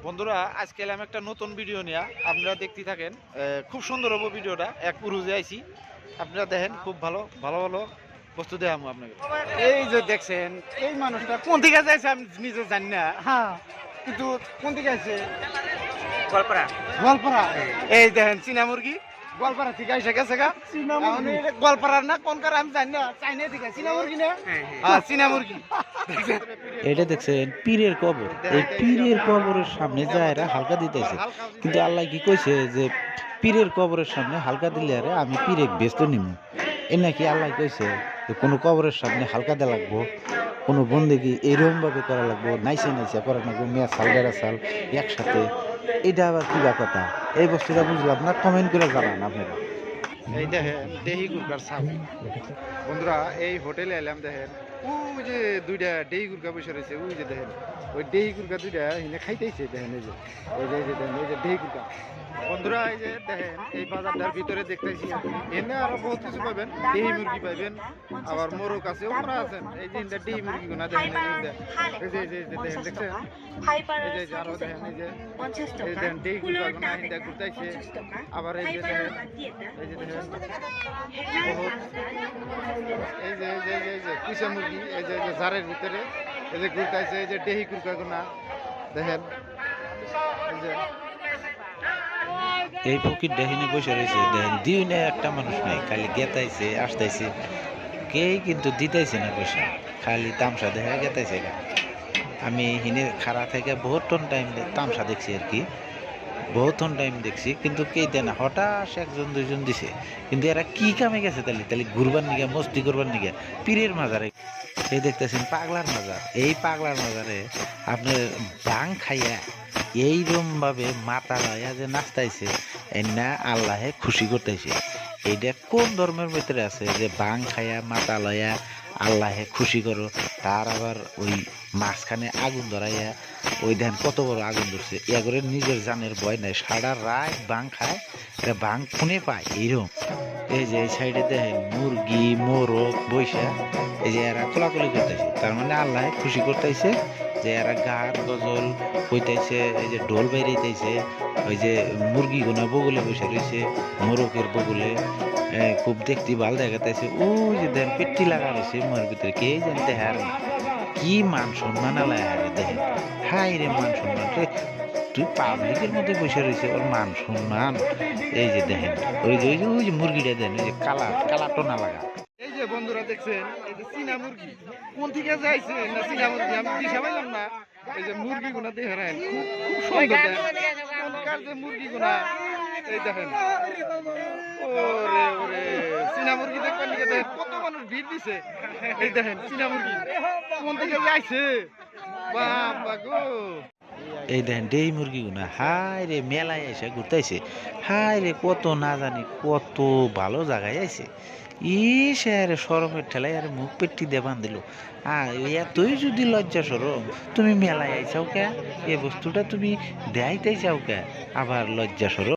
বন্ধুরা আজকে এলাম একটা নতুন ভিডিও নিয়ে, আপনারা দেখতে থাকেন। খুব সুন্দর হবো ভিডিওটা। এক পুরুষে আইছি, আপনারা দেখেন। খুব ভালো ভালো ভালো বস্তু দেখাবো আপনাকে। এই যে দেখছেন, এই মানুষটা কোন দিকে যাইছে আমি নিজে জানি না। হ্যাঁ, কিন্তু কোন দিকে আছে? গোয়ালপাড়া। গোয়ালপাড়া। এই দেখেন চীনা মুরগি গোয়ালপাড়া থেকে এসে গেছে গা। গোয়ালপাড়ার না কোনকার আমি জানি না। চাইনা দিকে চীনা মুরগি না। হ্যাঁ, চীনা মুরগি। এটা দেখছেন পীরের কবর। এই পীরের কবরের সামনে যায় এরা হালকা দিতেছে, কিন্তু আল্লাহ কি কইছে যে পীরের কবরের সামনে হালকা দিলে আরে আমি পীরে ব্যস্ত নিম। এ নাকি আল্লাহ কইছে যে কোনো কবরের সামনে হালকা দেওয়া লাগবো, কোনো বন্দেগি এইরকম ভাবে করা লাগবো, নাইসে নাইসে করা লাগবো, মেয়া সাল ডেরা সাল একসাথে। এটা আবার কিবা কথা? এই বস্তুটা বুঝলাম না, কমেন্ট করে জানান আপনারা। এই দেখেন দেহি গুরকার সাপ। বন্ধুরা এই হোটেলে এলাম, দেখেন ওই যে দুইটা দেহি গুরকা বসে রয়েছে। ওই যে দেখেন ওই দেহি গুরকা দুইটা এনে খাইতেইছে। দেখেন এই যে দেখেন এই যে দেহি গুরকা। বন্ধুরা এই যে দেখেন এই বাজারটার ভিতরে দেখতেছি এনে আরো বহুত কিছু পাবেন। দেহি মুরগি পাবেন, আবার মোরগ আছে, ওরা আছেন। এই যে দেহি মুরগি গুনা দেখেন, এই যে দেখেন দেখছেন। এই যে আরো দেখেন এই যে দেখেন দেহি গুরকা গুনা হিন্দা ঘুরতেছে। আবার এই যে দেখেন এই যে দেখেন এই যে কুচা মুরগি, এই যে জারের ভিতরে এই যে ঘুরতেছে। এই যে দেহি কুরকা গোনা দেখেন এই যে এই ফকির ডাহিনে বসে রয়েছে, দেখেন দিনে একটা মানুষ নাই, খালি গেতাইছে আসতেছে, কেই কিন্তু দিতেছে না পয়সা, খালি তামসা দেখা গেতাইছে। আমি হিনে খাড়া থেকে বহুতক্ষণ টাইম তামসা দেখছি আর কি, বহুক্ষণ টাইম দেখছি, কিন্তু কে দেয় না। হঠাৎ একজন দুইজন দিছে, কিন্তু এরা কি কামে গেছে? তাহলে তাহলে ঘুরবার নিগে, মস্তি করবার নিগে পীরের মাজারে। এই দেখতেছেন পাগলার মাজার। এই পাগলার মাজারে আপনার ভাং খাইয়া এইরকম ভাবে মাথা লয়া যে নাচতাইছে, এই না আল্লাহে খুশি করতেছে। এইটা কোন ধর্মের ভিতরে আছে যে ভাং খাইয়া মাথা লয়া আল্লাহে খুশি করো? তার আবার ওই মাঝখানে আগুন ধরাইয়া, ওই দেন কত বড় আগুন ধরছে, ইয়া করে নিজের জানের ভয় নাই, সারা রাত ভাং খায়, এটা ভাং খুনে পায় এইরকম। এই যে এই সাইডে দেখেন মুরগি মোরগ বৈশা, এই যে এরা কোলাকুলি করতেছে, তার মানে আল্লাহ খুশি করতেছে যে এরা গান গজল হইতেছে, এই যে ঢোল বাইরেছে। ওই যে মুরগি গোনা বগুলে বসে রয়েছে, মোরগের বগুলে খুব দেখতে ভালো দেখাতেছে। ওই যে দেন পেট্টি লাগা রয়েছে মোর ভিতরে, কে জানতে হার কি মান সম্মান আল্লাহ হারে দেখেন। হাই রে মান সম্মান রে, তুই পাবলিকের মধ্যে বসে রয়েছে, ওর মান সম্মান। এই যে দেখেন ওই যে মুরগিটা দেন, ওই যে কালা টোনা লাগা। এই যে বন্ধুরা দেখছেন এই যে চীনা মুরগি কোন থেকে যাইছে না চীনা মুরগি আমি দিশা পাইলাম না। এই যে মুরগি গুনা দেখেন খুব খুব সুন্দর। কোনকার যে মুরগি গুনা এই দেখেন। ওরে ওরে চীনা মুরগি দেখবেন নাকি? দেখেন কত মানুষ ভিড় দিছে। এই দেখেন চীনা মুরগি কোন থেকে যাইছে। বাবা গো, এই দেখেন দেই মুরগি গুনা হাই রে মেলায় এসে ঘুরতেছে। হাই রে কত না জানি কত ভালো জায়গায় আইছে। সে আরে সরমের ঠেলায় আরে মুখ পেট্টি দিয়ে বান্ধিল। এতই যদি লজ্জা সরম, তুমি মেলায় আইসাও কে? এ বস্তুটা তুমি দেখাইতে চাও কে? আবার লজ্জা সরম।